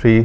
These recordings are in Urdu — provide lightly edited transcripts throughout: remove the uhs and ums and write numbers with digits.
3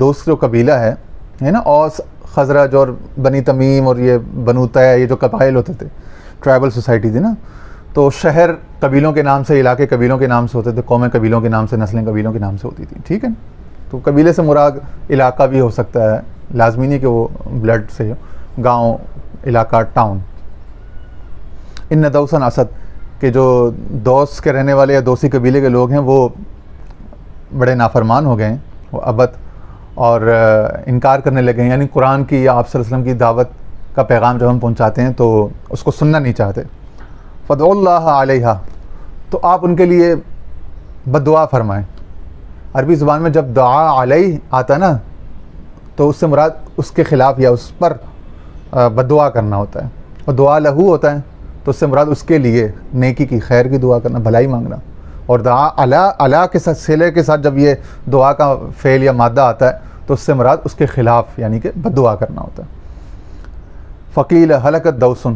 دوست جو قبیلہ ہے نا، اوس خزرج اور بنی تمیم اور یہ بنو طے، یہ جو قبائل ہوتے تھے، ٹرائبل سوسائٹی تھی نا، تو شہر قبیلوں کے نام سے، علاقے قبیلوں کے نام سے ہوتے تھے، قومیں قبیلوں کے نام سے، نسلیں قبیلوں کے نام سے ہوتی تھیں، ٹھیک ہے. تو قبیلے سے مراد علاقہ بھی ہو سکتا ہے، لازمی نہیں کہ وہ بلڈ سے، گاؤں، علاقہ، ٹاؤن. ان دوسن اسد، کہ جو دوس کے رہنے والے یا دوسی قبیلے کے لوگ ہیں وہ بڑے نافرمان ہو گئے ہیں، وہ ابد اور انکار کرنے لگے ہیں. یعنی قرآن کی یا آپ صلی اللہ علیہ وسلم کی دعوت کا پیغام جب ہم پہنچاتے ہیں تو اس کو سننا نہیں چاہتے. فدعوا اللہ علیہا، تو آپ ان کے لیے بد دعا فرمائیں. عربی زبان میں جب دعا علیہ آتا نا تو اس سے مراد اس کے خلاف یا اس پر بد دعا کرنا ہوتا ہے، اور دعا لہو ہوتا ہے تو اس سے مراد اس کے لیے نیکی کی، خیر کی دعا کرنا، بھلائی مانگنا. اور دعا علا کے ساتھ، صلے کے ساتھ جب یہ دعا کا فعل یا مادہ آتا ہے تو اس سے مراد اس کے خلاف یعنی کہ بد دعا کرنا ہوتا ہے. فقیل ہلکت دوسن،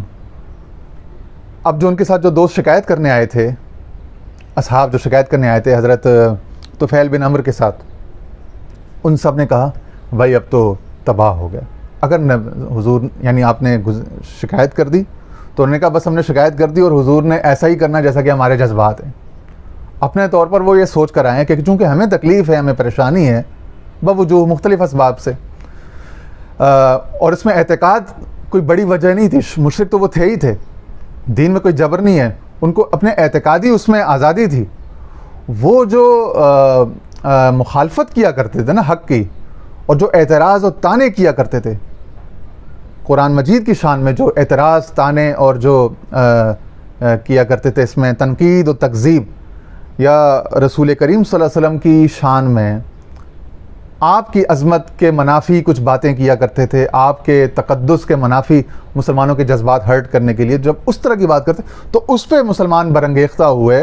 اب جو ان کے ساتھ جو دوست شکایت کرنے آئے تھے، اصحاب جو شکایت کرنے آئے تھے حضرت طفیل بن عمرو کے ساتھ، ان سب نے کہا بھائی اب تو تباہ ہو گیا. اگر حضور یعنی آپ نے شکایت کر دی تو انہوں نے کہا بس ہم نے شکایت کر دی اور حضور نے ایسا ہی کرنا جیسا کہ ہمارے جذبات ہیں. اپنے طور پر وہ یہ سوچ کر آئے ہیں کہ چونکہ ہمیں تکلیف ہے، ہمیں پریشانی ہے بوجوہ مختلف اسباب سے، اور اس میں اعتقاد کوئی بڑی وجہ نہیں تھی، مشرک تو وہ تھے ہی تھے، دین میں کوئی جبر نہیں ہے، ان کو اپنے اعتقادی اس میں آزادی تھی. وہ جو مخالفت کیا کرتے تھے نا حق کی، اور جو اعتراض اور تانے کیا کرتے تھے قرآن مجید کی شان میں، جو اعتراض، تانے اور جو کیا کرتے تھے اس میں تنقید و تکذیب، یا رسول کریم صلی اللہ علیہ وسلم کی شان میں آپ کی عظمت کے منافی کچھ باتیں کیا کرتے تھے، آپ کے تقدس کے منافی مسلمانوں کے جذبات ہرٹ کرنے کے لیے جب اس طرح کی بات کرتے تو اس پہ مسلمان برانگیختہ ہوئے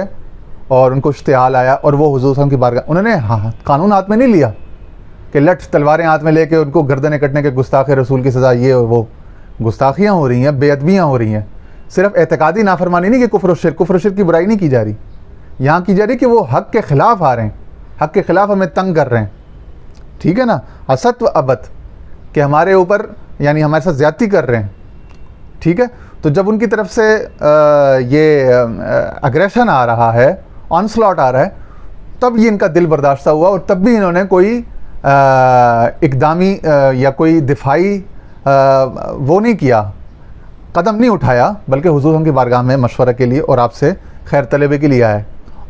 اور ان کو اشتعال آیا، اور وہ حضور صلی اللہ علیہ وسلم کی بارگاہ، انہوں نے قانون ہاتھ میں نہیں لیا کہ لٹھ تلواریں ہاتھ میں لے کے ان کو گردنیں کٹنے کے گستاخ رسول کی سزا، یہ وہ گستاخیاں ہو رہی ہیں، بے ادبیاں ہو رہی ہیں. صرف اعتقادی نافرمانی نہیں کہ کفر و شرک کی برائی نہیں کی جا رہی، یہاں کی جا رہی کہ وہ حق کے خلاف آ رہے ہیں، حق کے خلاف ہمیں تنگ کر رہے ہیں، ٹھیک ہے نا. اسد و ابد، کہ ہمارے اوپر یعنی ہمارے ساتھ زیادتی کر رہے ہیں، ٹھیک ہے. تو جب ان کی طرف سے یہ اگریشن آ رہا ہے، آنسلاٹ آ رہا ہے، تب یہ ان کا دل برداشتہ ہوا، اور تب بھی انہوں نے کوئی اقدامی یا کوئی دفاعی وہ نہیں کیا، قدم نہیں اٹھایا، بلکہ حضور ہم کی بارگاہ میں مشورہ کے لیے اور آپ سے خیر طلبے کے لیے آئے.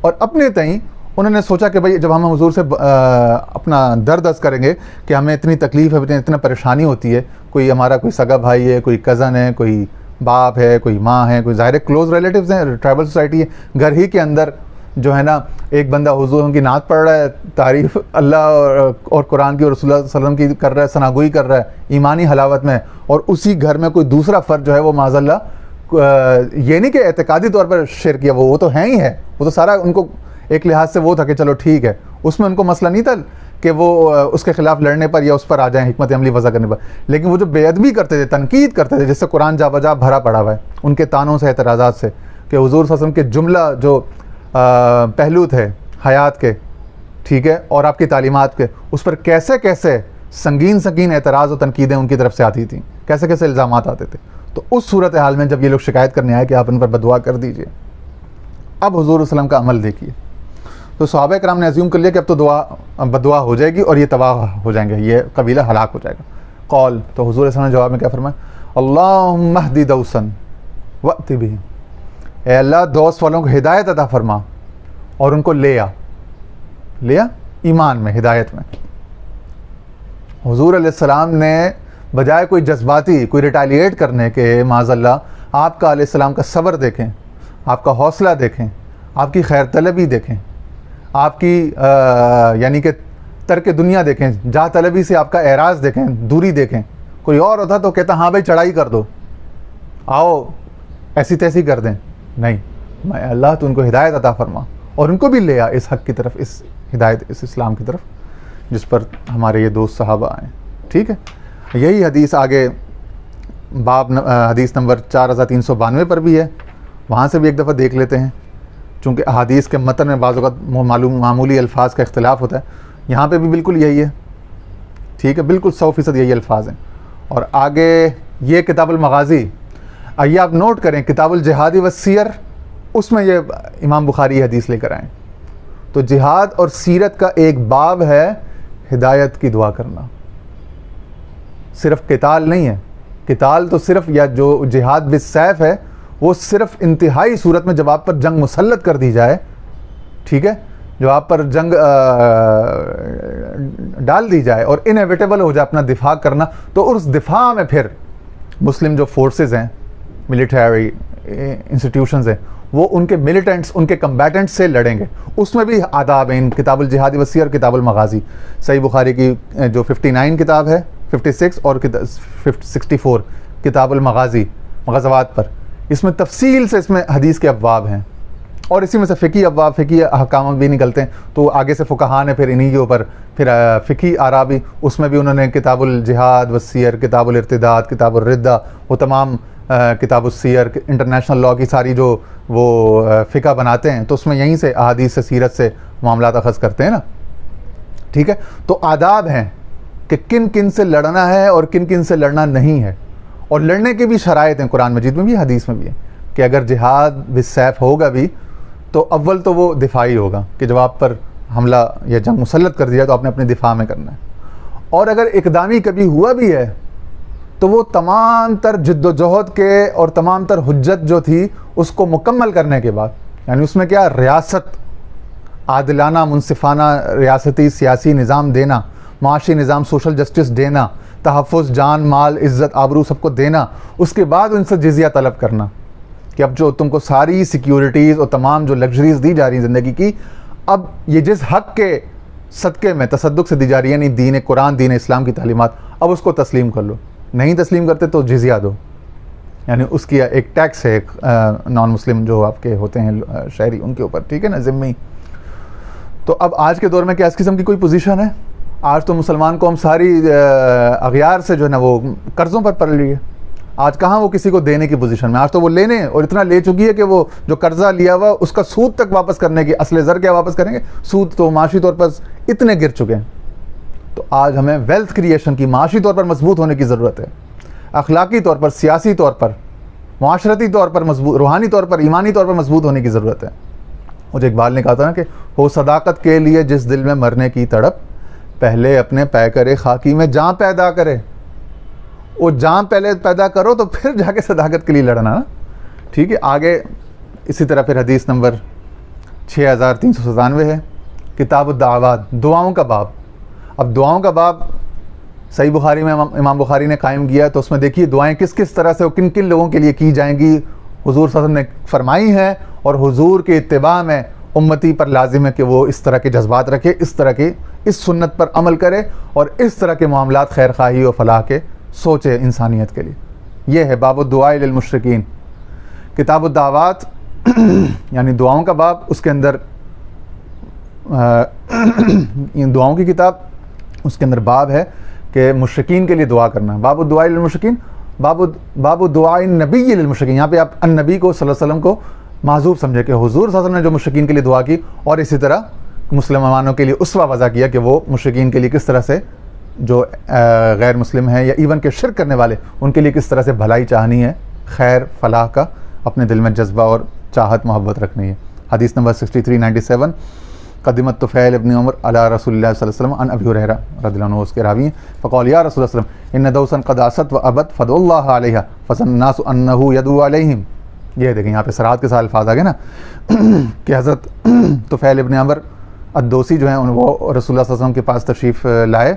اور اپنے تئیں انہوں نے سوچا کہ بھائی جب ہم حضور سے اپنا درد عرض کریں گے کہ ہمیں اتنی تکلیف ہے، اتنا پریشانی ہوتی ہے، کوئی ہمارا کوئی سگا بھائی ہے، کوئی کزن ہے، کوئی باپ ہے، کوئی ماں ہے، کوئی ظاہر کلوز ریلیٹیوز ہیں، ٹرائبل سوسائٹی ہے، گھر ہی کے اندر جو ہے نا ایک بندہ حضور کی نعت پڑھ رہا ہے، تعریف اللہ اور قرآن کی اور رسول اللہ صلی اللہ علیہ وسلم کی کر رہا ہے، ثناگوئی کر رہا ہے ایمانی حلاوت میں، اور اسی گھر میں کوئی دوسرا فرد جو ہے وہ معاذ اللہ یہ نہیں کہ اعتقادی طور پر شرک یا وہ تو ہیں ہی ہے، وہ تو سارا ان کو ایک لحاظ سے وہ تھا کہ چلو ٹھیک ہے، اس میں ان کو مسئلہ نہیں تھا کہ وہ اس کے خلاف لڑنے پر یا اس پر آ جائیں حکمت عملی وضع کرنے پر، لیکن وہ جو بے ادبی کرتے تھے، تنقید کرتے تھے، جس سے قرآن جا بجا بھرا پڑا ہوا ہے ان کے تانوں سے، اعتراضات سے، کہ حضور صلی اللہ علیہ وسلم کے جملہ جو پہلو تھے حیات کے، ٹھیک ہے، اور آپ کی تعلیمات کے، اس پر کیسے کیسے سنگین اعتراض و تنقیدیں ان کی طرف سے آتی تھیں، کیسے کیسے الزامات آتے تھے. تو اس صورتحال میں جب یہ لوگ شکایت کرنے آئے کہ آپ ان پر بددعا کر دیجئے، اب حضور صلی اللہ علیہ وسلم کا عمل دیکھیے. تو صحابہ کرام نے عزیوم کر لیا کہ اب تو بددعا ہو جائے گی اور یہ تباہ ہو جائیں گے، یہ قبیلہ ہلاک ہو جائے گا. قول، تو حضور صلی اللہ علیہ وسلم نے جواب میں کیا فرمایا؟ اللہم اہدی دوسن وأت بہم، اے اللہ دوست والوں کو ہدایت عطا فرما اور ان کو لے آ ایمان میں، ہدایت میں. حضور علیہ السلام نے بجائے کوئی جذباتی، کوئی ریٹیلیٹ کرنے کے، معاذ اللہ آپ کا علیہ السلام کا صبر دیکھیں، آپ کا حوصلہ دیکھیں، آپ کی خیر طلبی دیکھیں، آپ کی یعنی کہ ترک دنیا دیکھیں، جاہ طلبی سے آپ کا اعراض دیکھیں، دوری دیکھیں. کوئی اور ہوتا تو کہتا ہاں بھائی چڑھائی کر دو، آؤ ایسی تیسی کر دیں، نہیں، میں اللہ تو ان کو ہدایت عطا فرما اور ان کو بھی لے آ اس حق کی طرف، اس ہدایت، اس اسلام کی طرف جس پر ہمارے یہ دوست صحابہ آئیں. ٹھیک ہے، یہی حدیث آگے باب حدیث نمبر 4392 پر بھی ہے، وہاں سے بھی ایک دفعہ دیکھ لیتے ہیں، چونکہ احادیث کے متن میں بعض اوقات معمولی الفاظ کا اختلاف ہوتا ہے. یہاں پہ بھی بالکل یہی ہے ٹھیک ہے، بالکل 100% یہی الفاظ ہیں. اور آگے یہ کتاب المغازی، آئیے آپ نوٹ کریں کتاب الجہاد والسیر، اس میں یہ امام بخاری یہ حدیث لے کر آئیں. تو جہاد اور سیرت کا ایک باب ہے ہدایت کی دعا کرنا، صرف قتال نہیں ہے. قتال تو صرف، یا جو جہاد بالسیف ہے وہ صرف انتہائی صورت میں جب آپ پر جنگ مسلط کر دی جائے، ٹھیک ہے، جو آپ پر جنگ ڈال دی جائے اور انیویٹیبل ہو جائے اپنا دفاع کرنا، تو اس دفاع میں پھر مسلم جو فورسز ہیں، ملٹری انسٹیٹیوشنز ہیں، وہ ان کے ملیٹنٹس، ان کے کمبیٹنٹس سے لڑیں گے. اس میں بھی آداب ہیں. کتاب الجہاد والسیر، کتاب المغازی، صحیح بخاری کی جو 59 کتاب ہے، 56 اور 64 کتاب المغازی، غزوات پر، اس میں تفصیل سے اس میں حدیث کے ابواب ہیں. اور اسی میں سے فقہی ابواب، فقہی احکام بھی نکلتے ہیں. تو آگے سے فقہا نے پھر انہی کے اوپر پھر فقہی آرابی، اس میں بھی انہوں نے کتاب الجہاد والسیر، کتاب الارتداد، کتاب الردہ، وہ تمام کتاب السیر، انٹرنیشنل لاء کی ساری جو وہ فقہ بناتے ہیں، تو اس میں یہیں سے احادیث سے، سیرت سے معاملات اخذ کرتے ہیں نا. ٹھیک ہے، تو آداب ہیں کہ کن کن سے لڑنا ہے اور کن کن سے لڑنا نہیں ہے. اور لڑنے کی بھی شرائط ہیں، قرآن مجید میں بھی حدیث میں بھی ہے کہ اگر جہاد بالسیف ہوگا بھی تو اول تو وہ دفاعی ہوگا کہ جب آپ پر حملہ یا جنگ مسلط کر دیا تو آپ نے اپنے دفاع میں کرنا ہے. اور اگر اقدامی کبھی ہوا بھی ہے تو وہ تمام تر جد و جہد کے اور تمام تر حجت جو تھی اس کو مکمل کرنے کے بعد، یعنی اس میں کیا، ریاست، عادلانہ منصفانہ ریاستی سیاسی نظام دینا، معاشی نظام، سوشل جسٹس دینا، تحفظ جان مال عزت آبرو سب کو دینا، اس کے بعد ان سے جزیہ طلب کرنا کہ اب جو تم کو ساری سیکیورٹیز اور تمام جو لگژریز دی جا رہی ہیں زندگی کی، اب یہ جس حق کے صدقے میں تصدق سے دی جا رہی ہے، یعنی دین قرآن، دین اسلام کی تعلیمات، اب اس کو تسلیم کر لو. نہیں تسلیم کرتے تو جزیہ دو، یعنی اس کی ایک ٹیکس ہے، ایک نان مسلم جو آپ کے ہوتے ہیں شہری، ان کے اوپر، ٹھیک ہے نا، ذمہ. تو اب آج کے دور میں کیا اس قسم کی کوئی پوزیشن ہے؟ آج تو مسلمان قوم ساری اغیار سے جو ہے نا وہ قرضوں پر پڑ رہی ہے. آج کہاں وہ کسی کو دینے کی پوزیشن میں، آج تو وہ لینے اور اتنا لے چکی ہے کہ وہ جو قرضہ لیا ہوا اس کا سود تک واپس کرنے کی، اصل زر کیا واپس کریں گے، سود تو معاشی طور پر اتنے گر چکے ہیں. تو آج ہمیں ویلتھ کریشن کی، معاشی طور پر مضبوط ہونے کی ضرورت ہے، اخلاقی طور پر، سیاسی طور پر، معاشرتی طور پر مضبوط، روحانی طور پر، ایمانی طور پر مضبوط ہونے کی ضرورت ہے. مجھے اقبال نے کہا تھا نا کہ ہو صداقت کے لیے جس دل میں مرنے کی تڑپ، پہلے اپنے پیکر خاکی میں جان پیدا کرے. وہ جان پہلے پیدا کرو تو پھر جا کے صداقت کے لیے لڑنا نا. ٹھیک ہے، آگے اسی طرح پھر حدیث نمبر 6397 ہے، کتاب الدعوات، دعاؤں کا باب. اب دعاؤں کا باب صحیح بخاری میں امام بخاری نے قائم کیا، تو اس میں دیکھیے دعائیں کس کس طرح سے اور کن کن لوگوں کے لیے کی جائیں گی، حضور صلی اللہ علیہ وسلم نے فرمائی ہیں. اور حضور کے اتباع میں امتی پر لازم ہے کہ وہ اس طرح کے جذبات رکھے، اس طرح کی اس سنت پر عمل کرے اور اس طرح کے معاملات خیر خواہی و فلاح کے سوچے انسانیت کے لیے. یہ ہے باب الدعاء للمشرکین. کتاب الدعوات یعنی دعاؤں کا باب، اس کے اندر دعاؤں کی کتاب، اس کے اندر باب ہے کہ مشرکین کے لیے دعا کرنا. باب الدعاء للمشرکین، باب الدعاء النبی للمشرکین. یہاں پہ آپ النبی کو صلی اللہ علیہ وسلم کو معذوب سمجھے کہ حضور صلی اللہ علیہ وسلم نے جو مشرکین کے لیے دعا کی، اور اسی طرح مسلمانوں کے لیے اسوہ وضع کیا کہ وہ مشرکین کے لیے کس طرح سے، جو غیر مسلم ہیں یا ایون کے شرک کرنے والے، ان کے لیے کس طرح سے بھلائی چاہنی ہے، خیر فلاح کا اپنے دل میں جذبہ اور چاہت محبت رکھنی ہے. حدیث نمبر 6397، قدمت طفیل ابن عمر علی رسول اللہ صلی اللہ علیہ وسلم عن ابی ہریرہ رضی اللہ عنہ، اس کے راوی ہیں، فقال یا رسول اللہ صلی اللہ علیہ وسلم ان دوسا قد عصت وابت فدعوا اللہ علیہا فظن الناس انہ یدعو علیہم. یہ دیکھیں یہاں پہ صراحت کے ساتھ الفاظ آ گئے نا کہ حضرت طفیل ابن عمر الدوسی جو ہیں وہ رسول اللہ صلی اللہ علیہ وسلم کے پاس تشریف لائے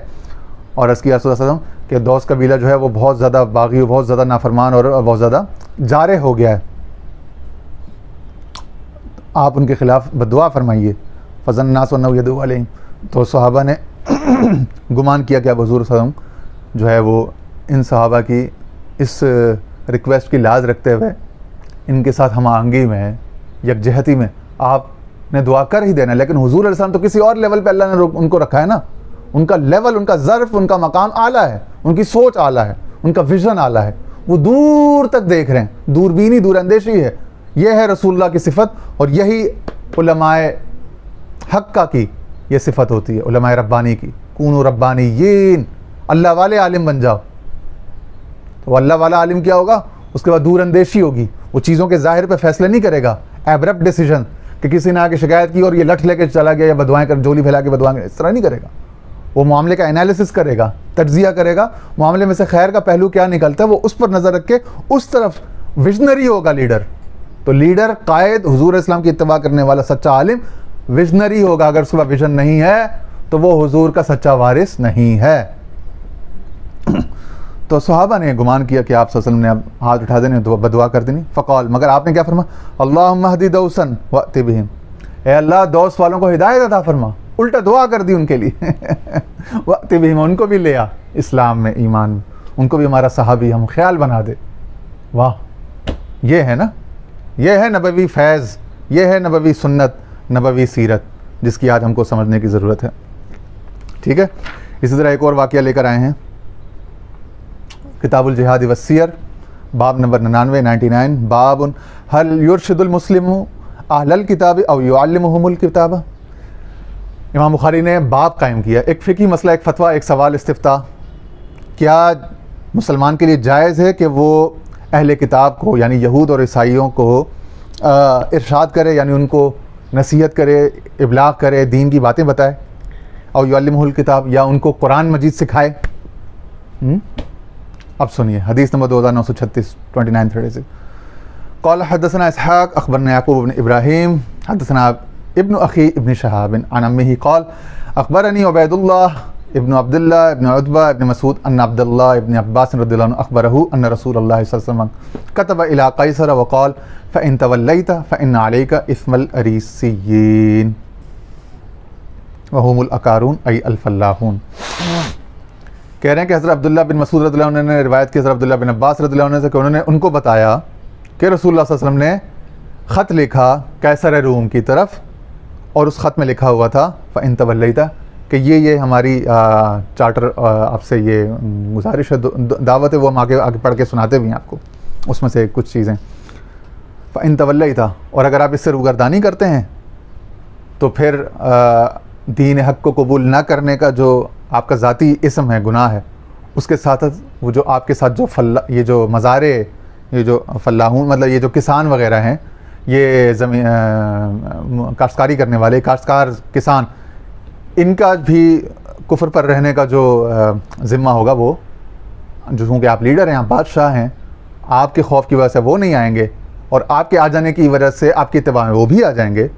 اور عرض کیا رسول اللہ صلی اللہ علیہ وسلم کہ دوس قبیلہ جو ہے وہ بہت زیادہ باغی، بہت زیادہ نافرمان اور بہت زیادہ جارح ہو گیا ہے، آپ ان کے خلاف بددعا فرمائیے. فظن الناس انہ یدعو علیہم. تو صحابہ نے گمان کیا کہ اب حضور صلی اللہ علیہ وسلم جو ہے وہ ان صحابہ کی اس ریکویسٹ کی لاز رکھتے ہوئے ان کے ساتھ ہم آہنگی میں، یکجہتی میں آپ نے دعا کر ہی دینا. لیکن حضور علیہ السلام تو کسی اور لیول پہ اللہ نے ان کو رکھا ہے نا. ان کا لیول، ان کا ظرف، ان کا مقام اعلیٰ ہے، ان کی سوچ اعلیٰ ہے، ان کا ویژن اعلیٰ ہے، وہ دور تک دیکھ رہے ہیں، دوربینی، دور اندیشی ہے. یہ ہے رسول اللہ کی صفت، اور یہی علماء حق کی یہ صفت ہوتی ہے، علماء ربانی کی. کونوا ربانیین، اللہ والے عالم بن جاؤ. تو وہ اللہ والا عالم کیا ہوگا؟ اس کے بعد دور اندیشی ہوگی، وہ چیزوں کے ظاہر پہ فیصلے نہیں کرے گا، ایبرپٹ ڈیسیجن کہ کسی نے آ کے شکایت کی اور یہ لٹھ لے کے چلا گیا یا بدوائیں کر جولی پھیلا کے بدوائیں، اس طرح نہیں کرے گا. وہ معاملے کا انالیسس کرے گا، تجزیہ کرے گا، معاملے میں سے خیر کا پہلو کیا نکلتا ہے وہ اس پر نظر رکھ کے اس طرف ویژنری ہوگا لیڈر. تو لیڈر، قائد، حضور اسلام کی اتباع کرنے والا سچا عالم ویژنری ہوگا. اگر اس کا ویژن نہیں ہے تو وہ حضور کا سچا وارث نہیں ہے. تو صحابہ نے گمان کیا کہ آپ صلی اللہ علیہ وسلم نے اب ہاتھ اٹھا دینے، بدعا کر دینی. فقال، مگر آپ نے کیا فرمایا؟ اللہم اہدی دوسا وأت بہم، اے اللہ دوس والوں کو ہدایت عطا فرما. الٹا دعا کر دی ان کے لیے. وأت بہم، ان کو بھی لے آ اسلام میں، ایمان میں، ان کو بھی ہمارا صحابی ہم خیال بنا دے. واہ، یہ ہے نا، یہ ہے نبوی فیض، یہ ہے نبوی سنت، نبوی سیرت، جس کی آج ہم کو سمجھنے کی ضرورت ہے. ٹھیک ہے. اسی طرح ایک اور واقعہ لے کر آئے ہیں، کتاب الجہاد والسیر، باب نمبر 99 باب هل يرشد المسلم اہل الکتاب او يعلمهم الکتاب. امام بخاری نے باب قائم کیا، ایک فقہی مسئلہ، ایک فتویٰ، ایک سوال استفتاء. کیا مسلمان کے لیے جائز ہے کہ وہ اہل کتاب کو یعنی یہود اور عیسائیوں کو ارشاد کرے، یعنی ان کو نصیحت کرے، ابلاغ کرے، دین کی باتیں بتائے، او یعلمہ الکتاب، یا ان کو قرآن مجید سکھائے؟ اب سنیے حدیث نمبر 2936 2936. قال حدثنا اسحاق اخبرنا یعقوب بن ابراہیم حدثنا ابن اخی ابن شہاب عن امہ قال اخبرنی عبید اللہ ابن عبداللہ ابن عتبہ ابن مسعود ان عبداللہ ابن عباس رضی اللہ عنہ اخبرہ ان رسول اللہ صلی اللہ علیہ وسلم كتب الى قیصر وقال فإن تولیت فإن علیک اسم الأریسیین وهم الاکارون ای الفلاحون. کہہ رہے ہیں کہ حضرت عبداللہ بن مسعود رضی اللہ عنہ نے روایت کی حضرت عبداللہ بن عباس رضی اللہ عنہ سے کہ انہوں نے ان کو بتایا کہ رسول اللہ صلی اللہ علیہ وسلم نے خط لکھا قیصر روم کی طرف، اور اس خط میں لکھا ہوا تھا فإن تولیت، کہ یہ ہماری چارٹر آپ سے یہ گزارش ہے، دعوت ہے، وہ ہم آگے پڑھ کے سناتے بھی ہیں آپ کو، اس میں سے کچھ چیزیں. فإن تولیت، اور اگر آپ اس سے روگردانی کرتے ہیں تو پھر دین حق کو قبول نہ کرنے کا جو آپ کا ذاتی اسم ہے، گناہ ہے، اس کے ساتھ وہ جو آپ کے ساتھ جو یہ جو مزارے، یہ جو فلاحون مطلب یہ جو کسان وغیرہ ہیں، یہ زمین کاشتکاری کرنے والے کاشتکار کسان، ان کا بھی کفر پر رہنے کا جو ذمہ ہوگا، وہ جو چونکہ آپ لیڈر ہیں، آپ بادشاہ ہیں، آپ کے خوف کی وجہ سے وہ نہیں آئیں گے، اور آپ کے آ جانے کی وجہ سے آپ کی اتباع میں وہ بھی آ جائیں گے.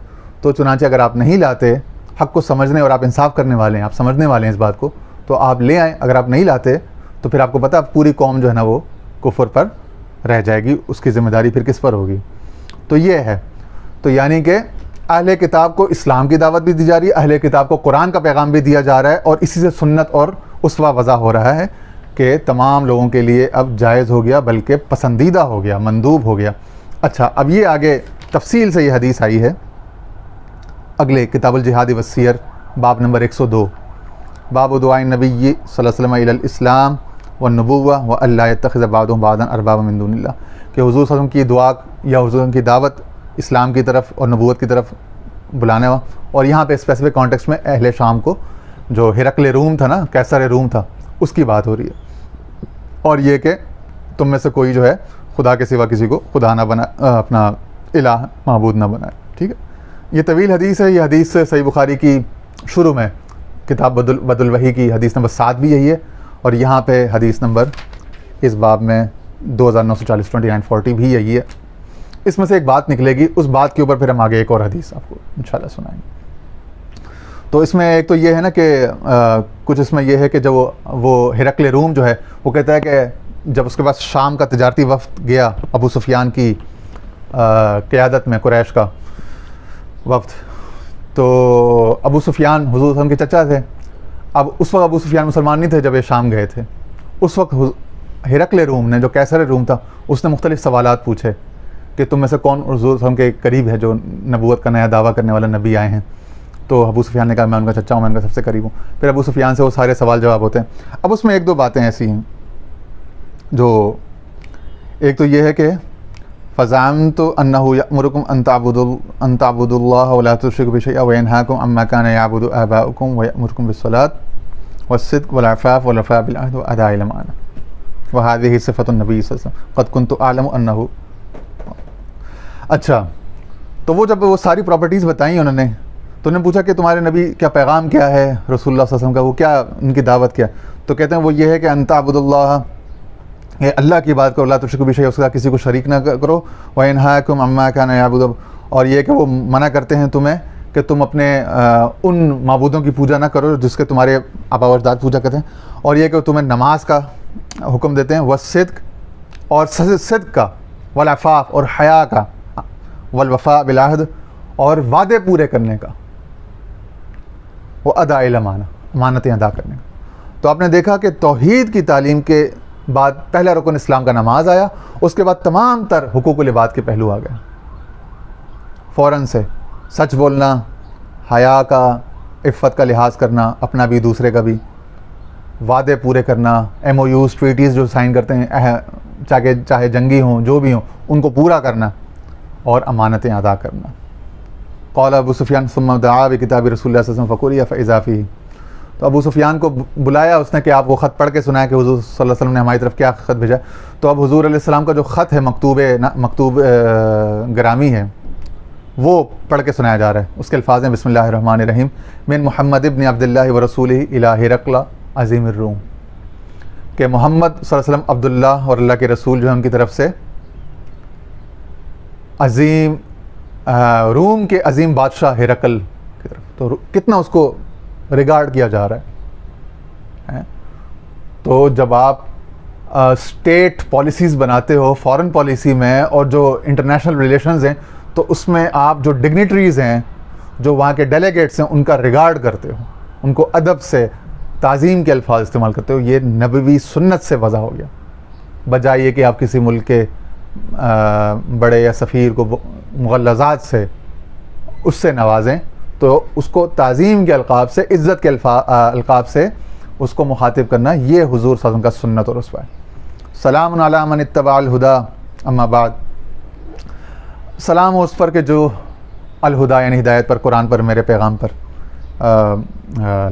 تو چنانچہ اگر آپ نہیں لاتے، حق کو سمجھنے اور آپ انصاف کرنے والے ہیں، آپ سمجھنے والے ہیں اس بات کو، تو آپ لے آئیں. اگر آپ نہیں لاتے تو پھر آپ کو پتہ پوری قوم جو ہے نا وہ کفر پر رہ جائے گی، اس کی ذمہ داری پھر کس پر ہوگی؟ تو یہ ہے. تو یعنی کہ اہل کتاب کو اسلام کی دعوت بھی دی جا رہی ہے، اہل کتاب کو قرآن کا پیغام بھی دیا جا رہا ہے، اور اسی سے سنت اور اسوہ وضع ہو رہا ہے کہ تمام لوگوں کے لیے اب جائز ہو گیا، بلکہ پسندیدہ ہو گیا، مندوب ہو گیا. اچھا، اب یہ آگے تفصیل سے یہ حدیث آئی ہے اگلے کتاب الجہاد والسیر، باب نمبر 102 باب دعاء النبی صلی اللہ علیہ وسلم الی الاسلام والنبوہ والا یتخذ بعضهم بعضا اربابا من دون اللہ، کہ حضور صلی اللہ علیہ وسلم کی دعا یا حضور کی دعوت اسلام کی طرف اور نبوت کی طرف بلانے وا. اور یہاں پہ اسپیسیفک کانٹیکسٹ میں اہل شام کو، جو ہرقل روم تھا نا، قیصر روم تھا، اس کی بات ہو رہی ہے. اور یہ کہ تم میں سے کوئی جو ہے خدا کے سوا کسی کو خدا نہ بنائے، اپنا الہ معبود نہ بنائے. ٹھیک ہے. یہ طویل حدیث ہے. یہ حدیث صحیح بخاری کی شروع میں کتاب بدء الوحی کی حدیث نمبر 7 بھی یہی ہے، اور یہاں پہ حدیث نمبر اس باب میں 2940 2940 بھی یہی ہے. اس میں سے ایک بات نکلے گی، اس بات کے اوپر پھر ہم آگے ایک اور حدیث آپ کو انشاءاللہ سنائیں گے. تو اس میں ایک تو یہ ہے نا کہ کچھ اس میں یہ ہے کہ جب وہ ہرقل روم جو ہے وہ کہتا ہے کہ جب اس کے پاس شام کا تجارتی وفد گیا ابو سفیان کی قیادت میں، قریش کا وفد، تو ابو سفیان حضور صلی اللہ علیہ وسلم کے چچا تھے. اب اس وقت ابو سفیان مسلمان نہیں تھے جب یہ شام گئے تھے. اس وقت ہرقل روم نے، جو قیصر روم تھا، اس نے مختلف سوالات پوچھے کہ تم میں سے کون حضور صلی اللہ علیہ وسلم کے قریب ہے، جو نبوت کا نیا دعویٰ کرنے والا نبی آئے ہیں. تو ابو سفیان نے کہا میں ان کا چچا ہوں، میں ان کا سب سے قریب ہوں. پھر ابو سفیان سے وہ سارے سوال جواب ہوتے ہیں. اب اس میں ایک دو باتیں ایسی ہیں جو، ایک تو یہ ہے کہ فَزَعَمْتُ أَنَّهُ يَأْمُرُكُمْ أَن تَعْبُدُوا اللَّهَ وَلَا تُشْرِكُوا بِهِ شَيْئًا وَيَنْهَاكُمْ عَمَّا كَانَ يَعْبُدُ آبَاؤُكُمْ وَيَأْمُرُكُمْ بِالصَّلَاةِ والصدق والعفاف والوفاء بالعهد وأداء الأمانة وهذه صفة النبي صلی اللہ علیہ وسلم قد كنت أعلم أنه. اچھا تو وہ جب وہ ساری پراپرٹیز بتائیں انہوں نے تو انہوں نے پوچھا کہ تمہارے نبی کیا پیغام کیا ہے رسول اللہ صلی اللہ علیہ وسلم کا، وہ کیا ان کی دعوت کیا؟ تو کہتے ہیں وہ یہ ہے کہ ان تعبد اللہ، یہ اللہ کی بات کرو، لا تشرکوا بہ شیئا، اس کے ساتھ کسی کو شریک نہ کرو، وینھاکم عما کان یعبد، اور یہ کہ وہ منع کرتے ہیں تمہیں کہ تم اپنے ان معبودوں کی پوجا نہ کرو جس کے تمہارے آبا و اجداد پوجا کرتے ہیں، اور یہ کہ تمہیں نماز کا حکم دیتے ہیں، والصدق، اور صدق کا، والعفاف، اور حیا کا، والوفاء بالعہد، اور وعدے پورے کرنے کا، وہ اداء الامانہ، امانتیں ادا کرنے کا. تو آپ نے دیکھا کہ توحید کی تعلیم کے بعد پہلا رکن اسلام کا نماز آیا، اس کے بعد تمام تر حقوق العباد کے پہلو آ گئے. فوراً سے سچ بولنا، حیا کا، عفت کا لحاظ کرنا، اپنا بھی دوسرے کا بھی، وعدے پورے کرنا، MOUs ٹریٹیز جو سائن کرتے ہیں چاہے جنگی ہوں جو بھی ہوں ان کو پورا کرنا، اور امانتیں ادا کرنا. قال ابو سفیان ثم دعا بکتاب رسول اللہ صلی اللہ علیہ وسلم فقرئ فاذا فیہ. تو ابو سفیان کو بلایا اس نے کہ آپ وہ خط پڑھ کے سنایا کہ حضور صلی اللہ علیہ وسلم نے ہماری طرف کیا خط بھیجا. تو اب حضور علیہ السلام کا جو خط ہے مکتوب گرامی ہے وہ پڑھ کے سنایا جا رہا ہے. اس کے الفاظ ہیں بسم اللہ الرحمن الرحیم، من محمد ابن عبداللہ ورسولہ الی ہرقل عظیم الروم، کہ محمد صلی اللہ علیہ وسلم عبداللہ اور اللہ کے رسول جو ہے ان کی طرف سے عظیم روم کے عظیم بادشاہ ہرقل کی طرف. تو کتنا اس کو ریگارڈ کیا جا رہا ہے. تو جب آپ اسٹیٹ پالیسیز بناتے ہو فارن پالیسی میں اور جو انٹرنیشنل ریلیشنز ہیں تو اس میں آپ جو ڈگنیٹریز ہیں، جو وہاں کے ڈیلیگیٹس ہیں، ان کا ریگارڈ کرتے ہو، ان کو ادب سے تعظیم کے الفاظ استعمال کرتے ہو. یہ نبوی سنت سے وضع ہو گیا، بجائے یہ کہ آپ کسی ملک کے بڑے یا سفیر کو مغلظات سے اس سے نوازیں، تو اس کو تعظیم کے القاب سے، عزت کے القاب سے اس کو مخاطب کرنا، یہ حضور صلی اللہ علیہ وسلم کا سنت اور رسوا ہے. سلام علی من اتبع الہدی اما بعد. سلام ہو اس پر کہ جو الہدا یعنی ہدایت پر، قرآن پر، میرے پیغام پر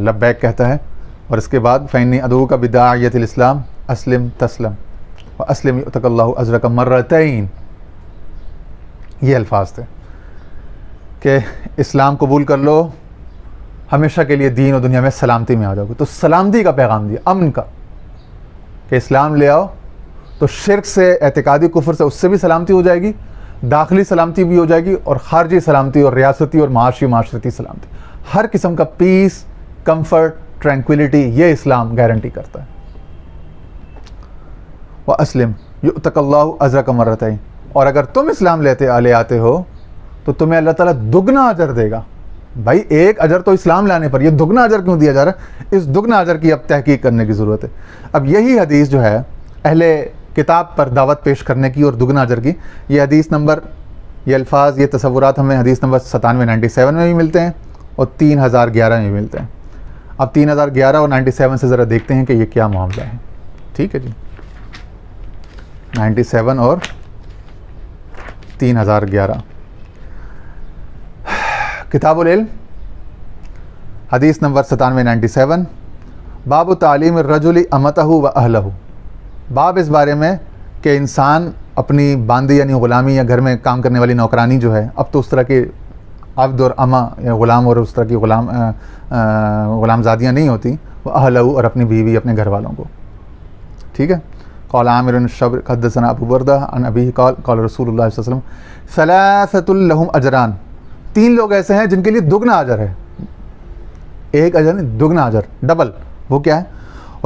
لبیک کہتا ہے. اور اس کے بعد فإنی ادعوک بداعیۃ الاسلام اسلم تسلم واسلم یؤتک اللہ اجرک مرتین. یہ الفاظ تھے کہ اسلام قبول کر لو، ہمیشہ کے لیے دین و دنیا میں سلامتی میں آ جاؤ گے. تو سلامتی کا پیغام دیا، امن کا، کہ اسلام لے آؤ تو شرک سے، اعتقادی کفر سے، اس سے بھی سلامتی ہو جائے گی، داخلی سلامتی بھی ہو جائے گی، اور خارجی سلامتی اور ریاستی اور معاشرتی سلامتی، ہر قسم کا پیس، کمفرٹ، ٹرینکویلٹی، یہ اسلام گارنٹی کرتا ہے. وَأَسْلِمْ يُؤْتَكَ اللَّهُ أَجْرَكَ مَرَّتَيْنِ. اور اگر تم اسلام لے آتے ہو تو تمہیں اللہ تعالیٰ دگنا اجر دے گا. بھائی ایک اجر تو اسلام لانے پر، یہ دگنا اجر کیوں دیا جا رہا ہے؟ اس دگنا اجر کی اب تحقیق کرنے کی ضرورت ہے. اب یہی حدیث جو ہے اہل کتاب پر دعوت پیش کرنے کی اور دگنا اجر کی، یہ حدیث نمبر، یہ الفاظ، یہ تصورات ہمیں حدیث نمبر 97 میں بھی ملتے ہیں اور 3011 میں بھی ملتے ہیں. اب 3011 اور 97 سے ذرا دیکھتے ہیں کہ یہ کیا معاملہ ہے. ٹھیک ہے جی، 97 اور 3011. کتاب العلم حدیث نمبر 97 باب تعلیم الرجل امتہ و اہلہ. باب اس بارے میں کہ انسان اپنی باندی یعنی غلامی یا گھر میں کام کرنے والی نوکرانی جو ہے، اب تو اس طرح کی عبد اور اما یا غلام اور اس طرح کی غلام زادیاں نہیں ہوتی، وہ اہلہ اور اپنی بیوی، اپنے گھر والوں کو. ٹھیک ہے. قال عامر الشبر حدثنا ابو بردہ عن ابی قال رسول اللہ صلی اللہ علیہ وسلم ثلاثۃ لهم اجران. 3 لوگ ایسے ہیں جن کے لیے دگنا اجر ہے. ایک اجر نہیں، دگنا اجر، ڈبل. وہ کیا ہے؟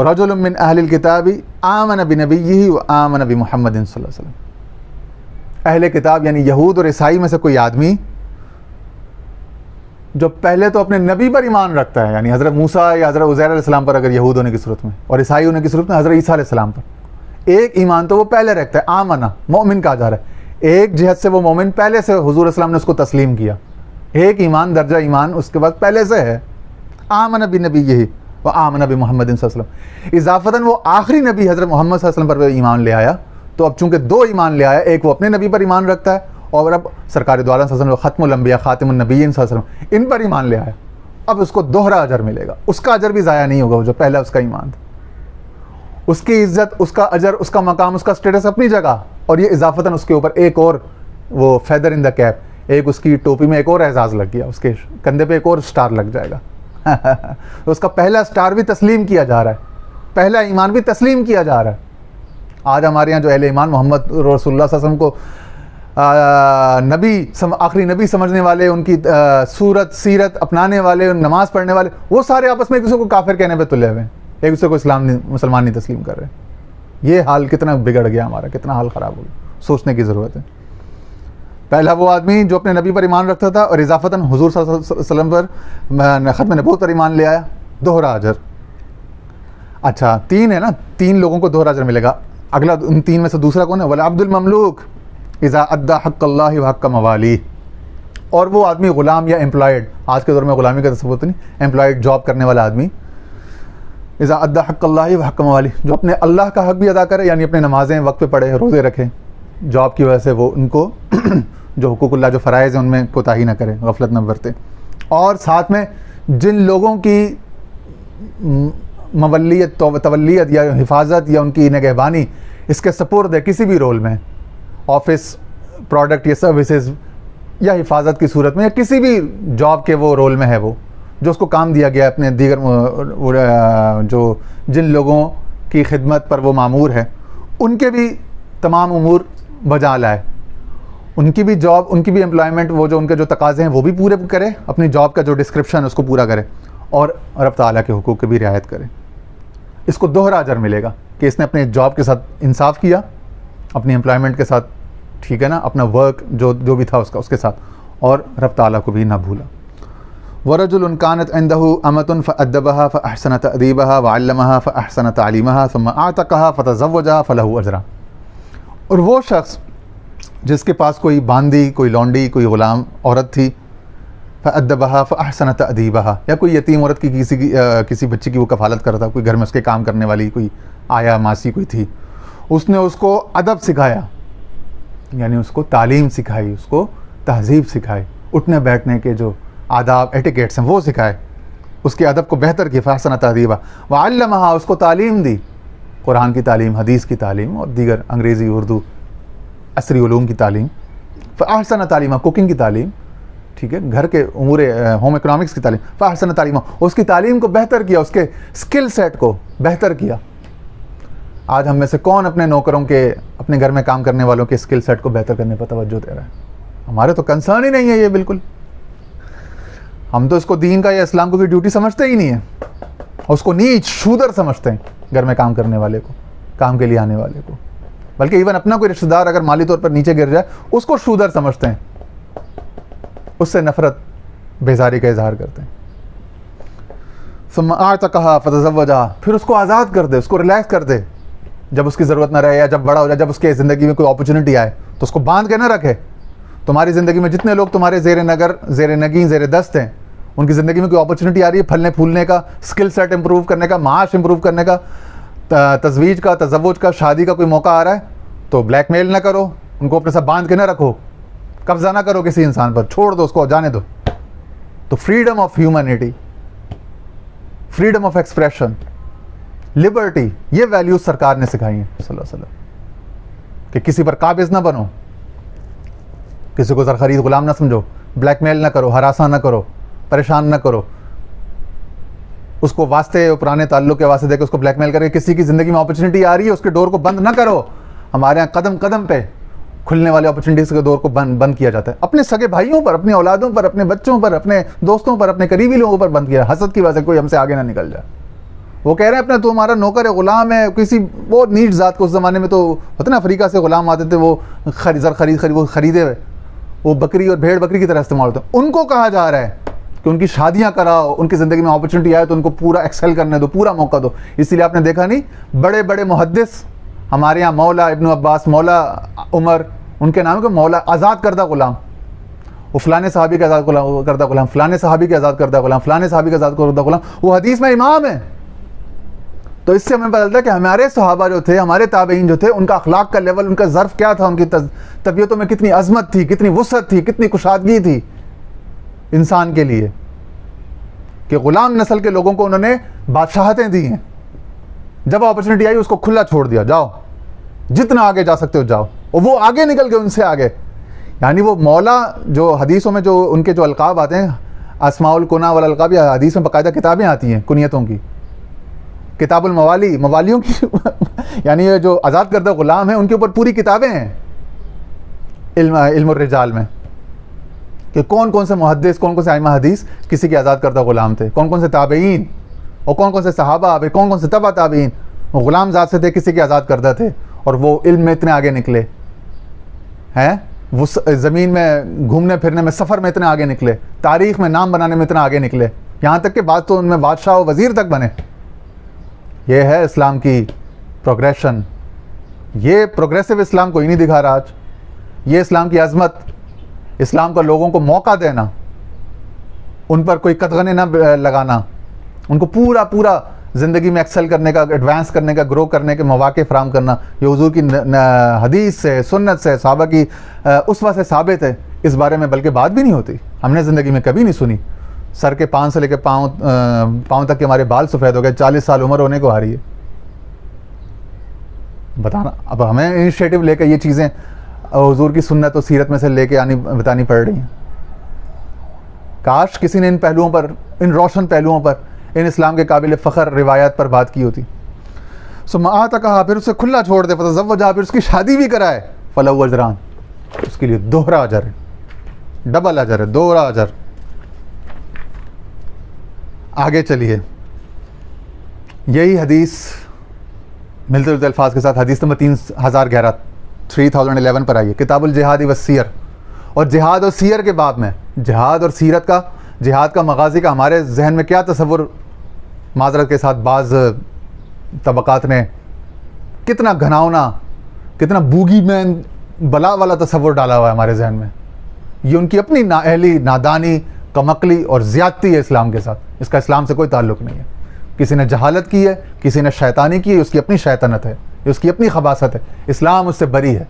رجل من اہل الکتاب آمن بنبیہ وآمن بمحمد صلی اللہ علیہ وسلم. اہل کتاب یعنی یہود اور عیسائی میں سے کوئی آدمی جو پہلے تو اپنے نبی پر ایمان رکھتا ہے، یعنی حضرت موسیٰ یا حضرت عزیر علیہ السلام پر اگر یہود ہونے کی صورت میں، اور عیسائی ہونے کی صورت میں حضرت عیسیٰ علیہ السلام پر. ایک ایمان تو وہ پہلے رکھتا ہے، آمنہ مومن کہا جا رہا ہے. ایک جہت سے وہ مومن پہلے سے حضور السلام نے اس کو تسلیم کیا. ایک ایمان، درجہ ایمان اس کے بعد پہلے سے ہے. آمن بنبی یہی و آمن بمحمد صلی اللہ علیہ وسلم. اضافتاً وہ آخری نبی حضرت محمد صلی اللہ علیہ وسلم پر ایمان لے آیا. تو اب چونکہ 2 ایمان لے آیا، ایک وہ اپنے نبی پر ایمان رکھتا ہے، اور اب سرکار دو عالم صلی اللہ علیہ وسلم، ختم الانبیاء، خاتم النبیین صلی اللہ علیہ وسلم، ان پر ایمان لے آیا. اب اس کو دوہرا اجر ملے گا. اس کا اجر بھی ضائع نہیں ہوگا, وہ جو پہلا اس کا ایمان تھا. اس کی عزت, اس کا اجر, اس کا مقام, اس کا اسٹیٹس اپنی جگہ, اور یہ اضافتاً اس کے اوپر ایک اور وہ فیدر ان دا کیپ, ایک اس کی ٹوپی میں ایک اور اعزاز لگ گیا, اس کے کندھے پہ ایک اور سٹار لگ جائے گا. اس کا پہلا سٹار بھی تسلیم کیا جا رہا ہے, پہلا ایمان بھی تسلیم کیا جا رہا ہے. آج ہمارے یہاں جو اہل ایمان محمد رسول اللہ صلی اللہ علیہ وسلم کو نبی, آخری نبی سمجھنے والے, ان کی صورت سیرت اپنانے والے, نماز پڑھنے والے, وہ سارے آپس میں ایک دوسرے کو کافر کہنے پہ تلے ہوئے ہیں, ایک دوسرے کو مسلمان نہیں تسلیم کر رہے. یہ حال کتنا بگڑ گیا ہمارا, کتنا حال خراب ہو گیا, سوچنے کی ضرورت ہے. پہلا وہ آدمی جو اپنے نبی پر ایمان رکھتا تھا اور اضافتاً حضور صلی اللہ علیہ وسلم پر ختم نبوت پر ایمان لے آیا, دوہرا اجر. اچھا 3 ہے نا, 3 لوگوں کو دوہرا اجر ملے گا. اگلا ان 3 میں سے دوسرا کون ہے؟ والعبد المملوک اذا ادى حق اللہ وحق موالی. اور وہ آدمی غلام یا امپلائڈ, آج کے دور میں غلامی کا تصور نہیں, امپلائڈ جاب کرنے والا آدمی, اذا ادى حق اللہ وحق موالی, جو اپنے اللہ کا حق بھی ادا کرے, یعنی اپنے نمازیں وقت پہ پڑھے, روزے رکھے, جاب کی وجہ سے وہ ان کو جو حقوق اللہ, جو فرائض ہیں ان میں کوتاہی نہ کرے, غفلت نہ برتے, اور ساتھ میں جن لوگوں کی مولیت, تولیت یا حفاظت یا ان کی نگہبانی اس کے سپرد ہے کسی بھی رول میں, آفس, پروڈکٹ یا سروسز یا حفاظت کی صورت میں, یا کسی بھی جاب کے وہ رول میں ہے, وہ جو اس کو کام دیا گیا اپنے دیگر جو جن لوگوں کی خدمت پر وہ مامور ہے, ان کے بھی تمام امور بجا لائے, ان کی بھی جاب, ان کی بھی امپلائمنٹ, وہ جو ان کے جو تقاضے ہیں وہ بھی پورے کرے, اپنی جاب کا جو ڈسکرپشن اس کو پورا کرے, اور رب تعالیٰ کے حقوق کی بھی رعایت کرے. اس کو دوہرا اجر ملے گا کہ اس نے اپنے جاب کے ساتھ انصاف کیا, اپنی امپلائمنٹ کے ساتھ, ٹھیک ہے نا, اپنا ورک جو بھی تھا اس کے ساتھ, اور رب تعالیٰ کو بھی نہ بھولا. وَرَجُلٌ كَانَتْ عِنْدَهُ أَمَةٌ فَأَدَّبَهَا فَأَحْسَنَ تَأْدِيبَهَا وَعَلَّمَهَا فَأَحْسَنَ تَعْلِيمَهَا ثُمَّ أَعْتَقَهَا فَتَزَوَّجَهَا فَلَهُ أَجْرًا. اور وہ شخص جس کے پاس کوئی باندی, کوئی لونڈی, کوئی غلام عورت تھی, فَأَدَّبَهَا فَأَحْسَنَ تَأْدِيبَهَا, یا کوئی یتیم عورت کی کسی بچے کی وہ کفالت کرتا, کوئی گھر میں اس کے کام کرنے والی کوئی آیا ماسی کوئی تھی, اس نے اس کو ادب سکھایا, یعنی اس کو تعلیم سکھائی, اس کو تہذیب سکھائی, اٹھنے بیٹھنے کے جو آداب ایٹیکیٹس ہیں وہ سکھائے, اس کے ادب کو بہتر کی, فَأَحْسَنَ تَأْدِيبَهَا وَعَلَّمَهَا, اس کو تعلیم دی, قرآن کی تعلیم, حدیث کی تعلیم, اور دیگر انگریزی, اردو, عصری علوم کی تعلیم, فَأَحْسَنَ تَعْلِيمَهَا, کوکنگ کی تعلیم, ٹھیک ہے, گھر کے امور ہوم اکنامکس کی تعلیم, فَأَحْسَنَ تَعْلِيمَهَا, اس کی تعلیم کو بہتر کیا, اس کے اسکل سیٹ کو بہتر کیا. آج ہم میں سے کون اپنے نوکروں کے, اپنے گھر میں کام کرنے والوں کے اسکل سیٹ کو بہتر کرنے پر توجہ دے رہا ہے؟ ہمارے تو کنسرن ہی نہیں ہے یہ بالکل. ہم تو اس کو دین کا یا اسلام کو کی ڈیوٹی سمجھتے ہی نہیں ہیں, اس کو نیچ شودر سمجھتے ہیں, گھر میں کام کرنے والے کو, کام کے لیے آنے والے کو, بلکہ ایون اپنا کوئی رشتہ دار اگر مالی طور پر نیچے گر جائے اس کو شودر سمجھتے ہیں, اس سے نفرت, بیزاری کا اظہار کرتے ہیں. ثم اعتقها فتزوجها, پھر اس کو آزاد کر دے, اس کو ریلیکس کر دے, جب اس کی ضرورت نہ رہے, یا جب بڑا ہو جائے, جب اس کے زندگی میں کوئی اپرچونٹی آئے تو اس کو باندھ کے نہ رکھے. تمہاری زندگی میں جتنے لوگ تمہارے زیر نگر, زیر نگین, زیر دست ہیں, ان کی زندگی میں کوئی اپرچونٹی آ رہی ہے پھلنے پھولنے کا, اسکل سیٹ امپروو کرنے کا, معاش امپروو کرنے کا, تزویج کا, تزوج کا, شادی کا کوئی موقع آ رہا ہے, تو بلیک میل نہ کرو, ان کو اپنے ساتھ باندھ کے نہ رکھو, قبضہ نہ کرو کسی انسان پر, چھوڑ دو اس کو, جانے دو. تو freedom of humanity, freedom of expression, Liberty, یہ ویلیوز سرکار نے سکھائی ہیں صلی اللہ علیہ وسلم, کہ کسی پر قابض نہ بنو, کسی کو زرخرید غلام نہ سمجھو, بلیک میل نہ کرو, ہراساں نہ کرو, پریشان نہ کرو, اس کو واسطے, پرانے تعلق کے واسطے دے کے اس کو بلیک میل کر کے کسی کی زندگی میں اپرچونٹی آ رہی ہے اس کے ڈور کو بند نہ کرو. ہمارے یہاں قدم قدم پہ کھلنے والے اپرچونٹیز کے ڈور کو بند کیا جاتا ہے, اپنے سگے بھائیوں پر, اپنی اولادوں پر, اپنے بچوں پر, اپنے دوستوں پر, اپنے قریبی لوگوں پر بند کیا, حسد کی وجہ سے کوئی ہم سے آگے نہ نکل جائے. وہ کہہ رہے ہیں اپنا تو ہمارا نوکر ہے, غلام ہے, کسی وہ نیچ ذات کو, اس زمانے میں تو ہوتا نا افریقہ سے غلام آتے تھے, وہ زر خریدے ہوئے, وہ بکری اور بھیڑ بکری کی طرح استعمال ہوتا ہے. ان کو کہا جا رہا ہے کہ ان کی شادیاں کراؤ, ان کی زندگی میں اپرچونٹی آئے تو ان کو پورا ایکسل کرنے دو, پورا موقع دو. اسی لیے آپ نے دیکھا نہیں, بڑے بڑے محدث ہمارے یہاں, مولا ابن عباس, مولا عمر, ان کے نام کو مولا, آزاد کردہ غلام, وہ فلانے صحابی کا آزاد کردہ غلام, فلانے صحابی کے آزاد کردہ غلام, فلانے صحابی کا آزاد کردہ غلام, وہ حدیث میں امام ہے. تو اس سے ہمیں پتہ چلتا ہے کہ ہمارے صحابہ جو تھے, ہمارے تابعین جو تھے, ان کا اخلاق کا لیول, ان کا ظرف کیا تھا, ان کی طبیعتوں میں کتنی عظمت تھی, کتنی وسعت تھی, کتنی کشادگی تھی انسان کے لیے. کہ غلام نسل کے لوگوں کو انہوں نے بادشاہتیں دی ہیں. جب اپرچونٹی آئی اس کو کھلا چھوڑ دیا, جاؤ جتنا آگے جا سکتے ہو جاؤ, اور وہ آگے نکل گئے ان سے آگے. یعنی وہ مولا جو حدیثوں میں جو ان کے جو القاب آتے ہیں, اسماء الکنا والالقاب, یا حدیث میں باقاعدہ کتابیں آتی ہیں کنیتوں کی, کتاب الموالی, موالیوں کی یعنی یہ جو آزاد کردہ غلام ہیں ان کے اوپر پوری کتابیں ہیں علم الرجال میں, کہ کون کون سے محدث, کون کون سے ائمہ حدیث کسی کے آزاد کردہ غلام تھے, کون کون سے تابعین, اور کون کون سے صحابہ, کون کون سے تبع تابعین وہ غلام ذات سے تھے, کسی کے آزاد کردہ تھے, اور وہ علم میں اتنے آگے نکلے ہیں, وہ زمین میں گھومنے پھرنے میں, سفر میں اتنے آگے نکلے, تاریخ میں نام بنانے میں اتنا آگے نکلے, یہاں تک کہ بعض تو ان میں بادشاہ و وزیر تک بنے. یہ ہے اسلام کی پروگریشن. یہ پروگریسو اسلام کوئی نہیں دکھا رہا آج. یہ اسلام کی عظمت, اسلام کا لوگوں کو موقع دینا, ان پر کوئی قدغنے نہ لگانا, ان کو پورا زندگی میں ایکسل کرنے کا, ایڈوانس کرنے کا, گرو کرنے کے مواقع فراہم کرنا, یہ حضور کی حدیث سے, سنت سے, صحابہ کی اسوہ سے ثابت ہے. اس بارے میں بلکہ بات بھی نہیں ہوتی, ہم نے زندگی میں کبھی نہیں سنی. سر کے پان سے لے کے پاؤں تک کے ہمارے بال سفید ہو گئے, 40 سال عمر ہونے کو آ رہی ہے. بتانا اب ہمیں انیشیٹو لے کے یہ چیزیں حضور کی سنت و سیرت میں سے لے کے بتانی پڑ رہی ہیں. کاش کسی نے ان پہلوؤں پر, ان روشن پہلوؤں پر, ان اسلام کے قابل فخر روایات پر بات کی ہوتی. ثم کہا, پھر اسے کھلا چھوڑ دے, فتزوجھا, پھر اس کی شادی بھی کرائے, فلہو اجران, اس کے لیے دوہرا اجر ہے, ڈبل اجر ہے, دوہرا اجر. آگے چلیے, یہی حدیث ملتے جلتے الفاظ کے ساتھ حدیث نمبر 3011 پر آئیے, کتاب الجہاد والسیر, اور جہاد اور سیر کے باب میں. جہاد اور سیرت کا, جہاد کا, مغازی کا ہمارے ذہن میں کیا تصور, معذرت کے ساتھ بعض طبقات نے کتنا گھناؤنا, کتنا بوگی مین بلا والا تصور ڈالا ہوا ہے ہمارے ذہن میں. یہ ان کی اپنی نااہلی, نادانی, کمقلی اور زیادتی ہے اسلام کے ساتھ. اس کا اسلام سے کوئی تعلق نہیں ہے. کسی نے جہالت کی ہے, کسی نے شیطانی کی ہے, اس کی اپنی شیطنت ہے, اس کی اپنی خباثت ہے. اسلام اس سے بری ہے.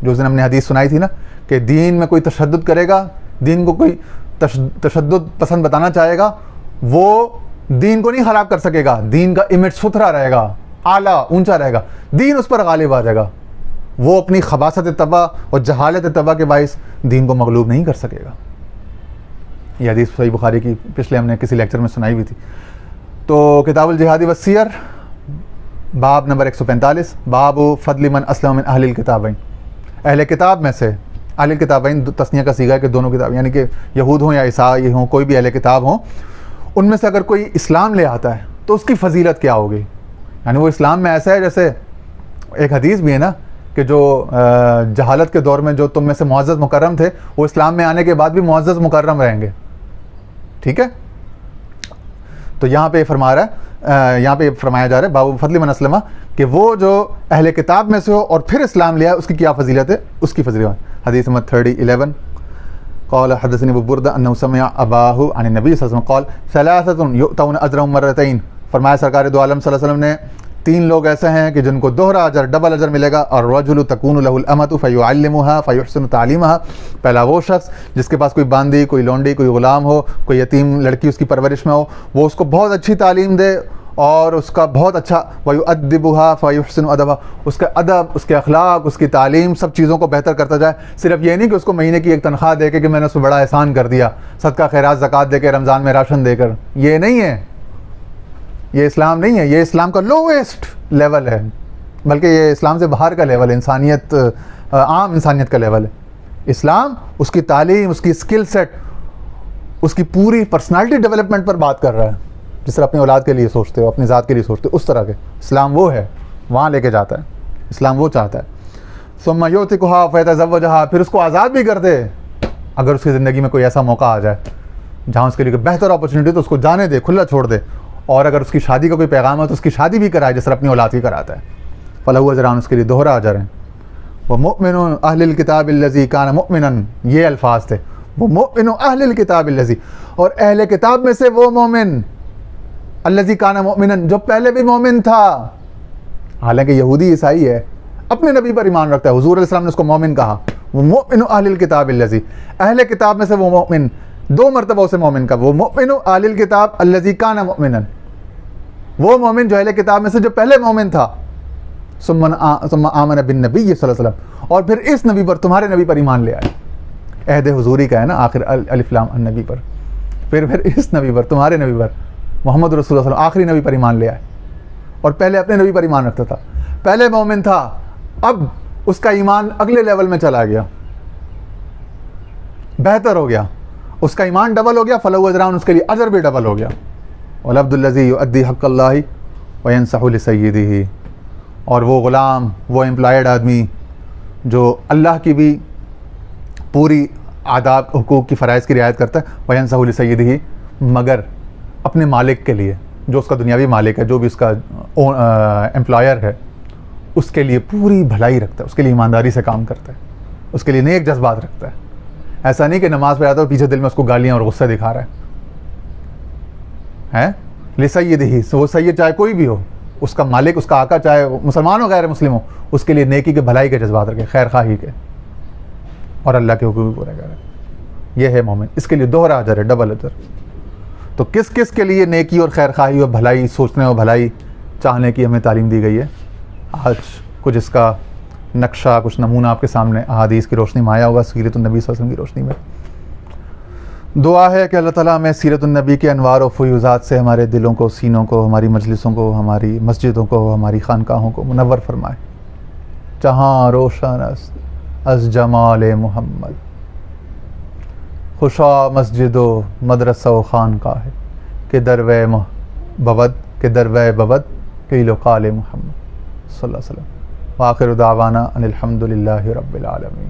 جو اس دن ہم نے حدیث سنائی تھی نا, کہ دین میں کوئی تشدد کرے گا, دین کو کوئی تشدد پسند بتانا چاہے گا, وہ دین کو نہیں خراب کر سکے گا. دین کا امیج ستھرا رہے گا, اعلیٰ اونچا رہے گا, دین اس پر غالب آ جائے گا. وہ اپنی خباثت طبع اور جہالت طبع کے باعث دین کو مغلوب نہیں کر سکے گا. یہ حدیث صحیح بخاری کی پچھلے ہم نے کسی لیکچر میں سنائی ہوئی تھی. تو کتاب الجہاد والسیر, باب نمبر 145, باب فضل من اسلم من اہل الکتابین. اہل کتاب میں سے, اہل الکتابین تسنیہ کا صیغہ ہے کہ دونوں کتاب, یعنی کہ یہود ہوں یا عیسائی ہوں, کوئی بھی اہل کتاب ہوں, ان میں سے اگر کوئی اسلام لے آتا ہے تو اس کی فضیلت کیا ہوگی. یعنی وہ اسلام میں ایسا ہے جیسے ایک حدیث بھی ہے نا, کہ جو جہالت کے دور میں جو تم میں سے معزز مکرم تھے, وہ اسلام میں آنے کے بعد بھی معزز مکرم رہیں گے. ٹھیک ہے, تو یہاں پہ فرما رہا ہے, یہاں پہ فرمایا جا رہا ہے باب فضل من اسلم, کہ وہ جو اہل کتاب میں سے ہو اور پھر اسلام لیا, اس کی کیا فضیلت ہے, اس کی فضیلت. حدیث نمبر 3011, قال حدثني ابو بردہ انه سمع اباہ عن النبی صلی اللہ علیہ وسلم قال ثلاثة يؤتون اجرهم مرتين. فرمایا سرکار دو عالم صلی اللہ علیہ وسلم نے, 3 لوگ ایسے ہیں کہ جن کو دوہرا اجر, ڈبل اجر ملے گا. اور الرجل تكون له الامة فيعلمها فيحسن تعلیمها. پہلا وہ شخص جس کے پاس کوئی باندی, کوئی لونڈی, کوئی غلام ہو, کوئی یتیم لڑکی اس کی پرورش میں ہو, وہ اس کو بہت اچھی تعلیم دے اور اس کا بہت اچھا, ويؤدبها فيحسن ادبها, اس کا ادب, اس کے اخلاق, اس کی تعلیم, سب چیزوں کو بہتر کرتا جائے. صرف یہ نہیں کہ اس کو مہینے کی ایک تنخواہ دے کے کہ میں نے اس کو بڑا احسان کر دیا, صدقہ خیرات زکوٰۃ دے کے, رمضان میں راشن دے کر, یہ نہیں ہے. یہ اسلام نہیں ہے. یہ اسلام کا لویسٹ لیول ہے, بلکہ یہ اسلام سے باہر کا لیول ہے, انسانیت, عام انسانیت کا لیول ہے. اسلام اس کی تعلیم, اس کی اسکل سیٹ, اس کی پوری پرسنالٹی ڈیولپمنٹ پر بات کر رہا ہے. جس طرح اپنی اولاد کے لیے سوچتے ہو, اپنی ذات کے لیے سوچتے ہو, اس طرح کے اسلام وہ ہے, وہاں لے کے جاتا ہے. اسلام وہ چاہتا ہے. ثم یعتقها فیتزوجها, پھر اس کو آزاد بھی کر دے اگر اس کی زندگی میں کوئی ایسا موقع آ جائے جہاں اس کے لیے بہتر اپرچونیٹی, تو اس کو جانے دے, کھلا چھوڑ دے. اور اگر اس کی شادی کا کوئی پیغام ہے تو اس کی شادی بھی کرائے, جس طرح اپنی اولاد کی کراتا ہے. فلہو اجران, اس کے لیے دوہرا اجر ہے. ومؤمن اہل الکتاب الذی کان مؤمنا, یہ الفاظ تھے, وہ مؤمن اہل الکتاب الذی, اور اہل کتاب میں سے وہ مومن, الذی کان مؤمنا, جو پہلے بھی مومن تھا. حالانکہ یہودی عیسائی ہے, اپنے نبی پر ایمان رکھتا ہے, حضور علیہ السلام نے اس کو مومن کہا. وہ مؤمن اہل الکتاب الذی, اہل کتاب میں سے وہ مومن, 2 مرتبہ اسے مومن کا، وہ مؤمن اہل الکتاب الذی کان مؤمنا، وہ مومن جو اہل کتاب میں سے جو پہلے مومن تھا، ثم آمن بالنبی صلی اللہ علیہ وسلم، اور پھر اس نبی پر، تمہارے نبی پر ایمان لے آئے. عہد حضوری کا ہے نا آخر الف لام النبی پر، پھر اس نبی پر، تمہارے نبی پر، محمد رسول اللہ صلی اللہ علیہ وسلم آخری نبی پر ایمان لے آئے. اور پہلے اپنے نبی پر ایمان رکھتا تھا، پہلے مومن تھا، اب اس کا ایمان اگلے لیول میں چلا گیا، بہتر ہو گیا، اس کا ایمان ڈبل ہو گیا، فلہو اجران، اس کے لیے اجر بھی ڈبل ہو گیا. والعبد الذی یؤدی حق اللہ وینصح لسیدہ، اور وہ غلام، وہ امپلائڈ آدمی جو اللہ کی بھی پوری آداب حقوق کی فرائض کی رعایت کرتا ہے، وینصح لسیدہ، مگر اپنے مالک کے لیے، جو اس کا دنیاوی مالک ہے، جو بھی اس کا امپلائر ہے، اس کے لیے پوری بھلائی رکھتا ہے، اس کے لیے ایمانداری سے کام کرتا ہے، اس کے لیے نیک جذبات رکھتا ہے. ایسا نہیں کہ نماز پڑھ آتا ہے پیچھے دل میں اس کو گالیاں اور غصہ دکھا رہا ہے. لسیدہ، وہ سید چاہے کوئی بھی ہو، اس کا مالک، اس کا آقا، چاہے وہ مسلمان ہو غیر مسلم ہو، اس کے لیے نیکی کے، بھلائی کے جذبات رکھے، خیر خواہی کے، اور اللہ کے حقوق پورے کرے. یہ ہے مومن، اس کے لیے دوہرا اجر ہے، ڈبل اجر. تو کس کس کے لیے نیکی اور خیر خواہی اور بھلائی سوچنے اور بھلائی چاہنے کی ہمیں تعلیم دی گئی ہے؟ آج کچھ اس کا نقشہ، کچھ نمونہ آپ کے سامنے احادیث کی روشنی میں آیا ہوگا، سیرت النبی صلی اللہ علیہ وسلم کی روشنی میں. دعا ہے کہ اللہ تعالیٰ ہمیں سیرت النبی کے انوار و فیوزات سے ہمارے دلوں کو، سینوں کو، ہماری مجلسوں کو، ہماری مسجدوں کو، ہماری خانقاہوں کو منور فرمائے. جہاں روشن است از جمال محمد، خوشا مسجد و مدرسہ و خانقاہ ہے، کہ دروے بود قیل و قال محمد صلی اللہ علیہ وسلم. وآخر دعوانا ان الحمد للہ رب العالمین.